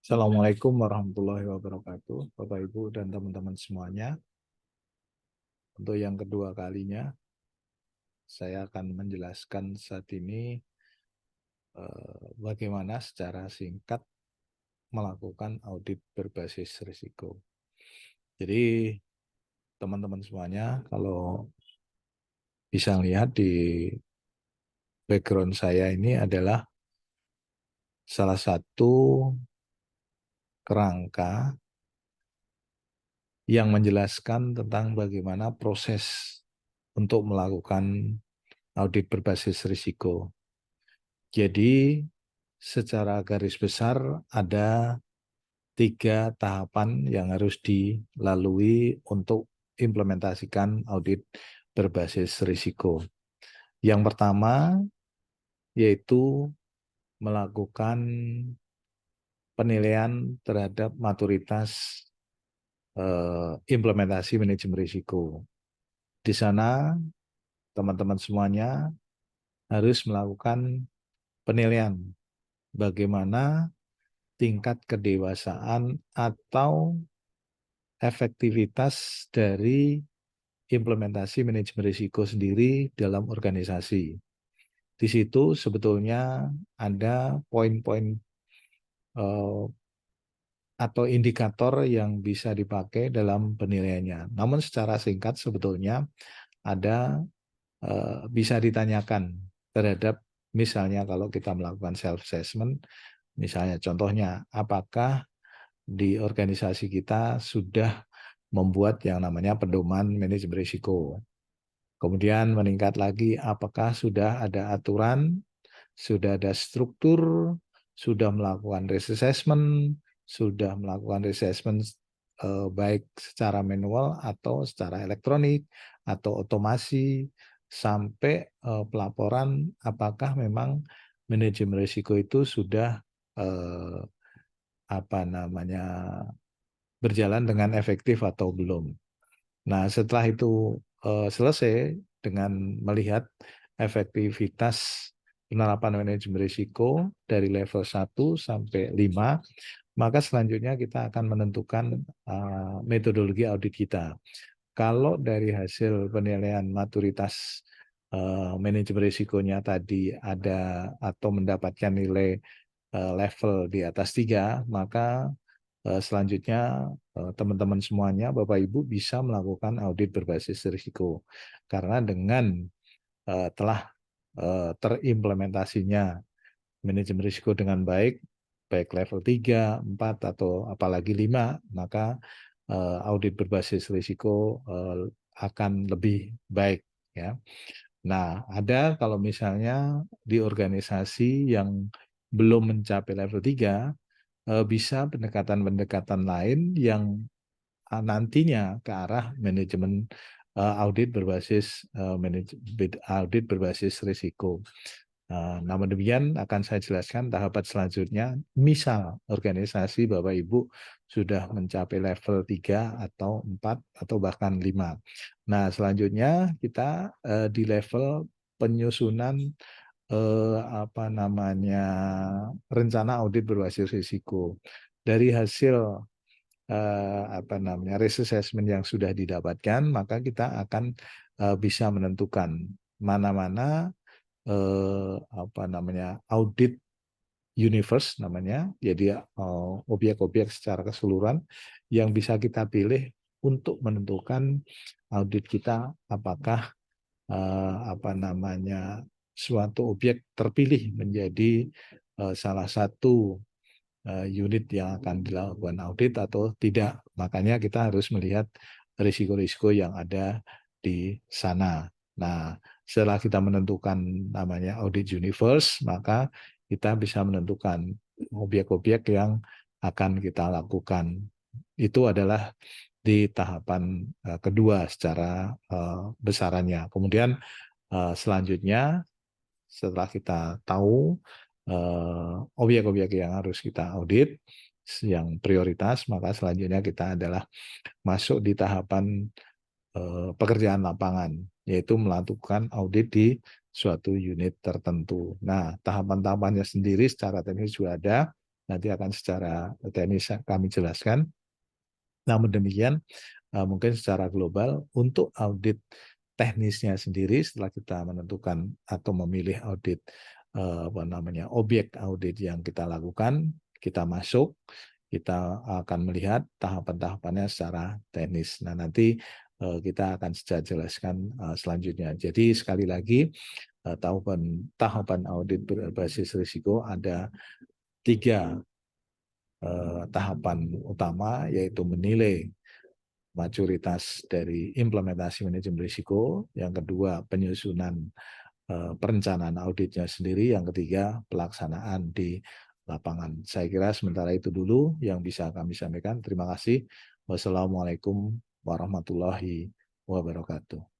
Assalamualaikum warahmatullahi wabarakatuh, Bapak Ibu dan teman-teman semuanya. Untuk yang kedua kalinya, saya akan menjelaskan saat ini bagaimana secara singkat melakukan audit berbasis risiko. Jadi teman-teman semuanya, kalau bisa lihat di background saya ini adalah salah satu kerangka yang menjelaskan tentang bagaimana proses untuk melakukan audit berbasis risiko. Jadi secara garis besar ada 3 tahapan yang harus dilalui untuk implementasikan audit berbasis risiko. Yang pertama yaitu melakukan penilaian terhadap maturitas implementasi manajemen risiko. Di sana teman-teman semuanya harus melakukan penilaian bagaimana tingkat kedewasaan atau efektivitas dari implementasi manajemen risiko sendiri dalam organisasi. Di situ sebetulnya ada poin-poin atau indikator yang bisa dipakai dalam penilaiannya. Namun secara singkat sebetulnya ada bisa ditanyakan terhadap misalnya kalau kita melakukan self-assessment, misalnya contohnya apakah di organisasi kita sudah membuat yang namanya pedoman manajemen risiko. Kemudian meningkat lagi apakah sudah ada aturan, sudah ada struktur, sudah melakukan risk assessment, sudah melakukan risk assessment baik secara manual atau secara elektronik atau otomasi sampai pelaporan apakah memang manajemen risiko itu sudah berjalan dengan efektif atau belum. Nah, setelah itu selesai dengan melihat efektivitas penerapan manajemen risiko dari level 1 sampai 5, maka selanjutnya kita akan menentukan metodologi audit kita. Kalau dari hasil penilaian maturitas manajemen risikonya tadi ada atau mendapatkan nilai level di atas 3, maka selanjutnya teman-teman semuanya, Bapak Ibu bisa melakukan audit berbasis risiko. Karena dengan telah terimplementasinya manajemen risiko dengan baik level 3, 4, atau apalagi 5, maka audit berbasis risiko akan lebih baik. Ya. Nah, ada kalau misalnya di organisasi yang belum mencapai level 3, bisa pendekatan-pendekatan lain yang nantinya ke arah manajemen audit berbasis risiko. Namun demikian akan saya jelaskan tahapan selanjutnya. Misal organisasi Bapak Ibu sudah mencapai level 3 atau 4 atau bahkan 5. Nah, selanjutnya kita di level penyusunan rencana audit berbasis risiko. Dari hasil risk assessment yang sudah didapatkan, maka kita akan bisa menentukan mana-mana audit universe namanya, jadi objek-objek secara keseluruhan yang bisa kita pilih untuk menentukan audit kita apakah suatu objek terpilih menjadi salah satu unit yang akan dilakukan audit atau tidak. Makanya kita harus melihat risiko-risiko yang ada di sana. Nah, setelah kita menentukan namanya audit universe, maka kita bisa menentukan objek-objek yang akan kita lakukan. Itu adalah di tahapan kedua secara besarannya. Kemudian selanjutnya setelah kita tahu objek-objek yang harus kita audit, yang prioritas, maka selanjutnya kita adalah masuk di tahapan pekerjaan lapangan, yaitu melakukan audit di suatu unit tertentu. Nah, tahapan-tahapannya sendiri secara teknis juga ada, nanti akan secara teknis kami jelaskan. Namun demikian, mungkin secara global untuk audit teknisnya sendiri setelah kita menentukan atau memilih audit objek audit yang kita lakukan, kita masuk, kita akan melihat tahapan-tahapannya secara teknis. Nah, nanti kita akan saya jelaskan selanjutnya. Jadi sekali lagi tahapan audit berbasis risiko ada 3 tahapan utama, yaitu menilai maturitas dari implementasi manajemen risiko, yang kedua penyusunan perencanaan auditnya sendiri, yang ketiga pelaksanaan di lapangan. Saya kira sementara itu dulu yang bisa kami sampaikan. Terima kasih. Wassalamualaikum warahmatullahi wabarakatuh.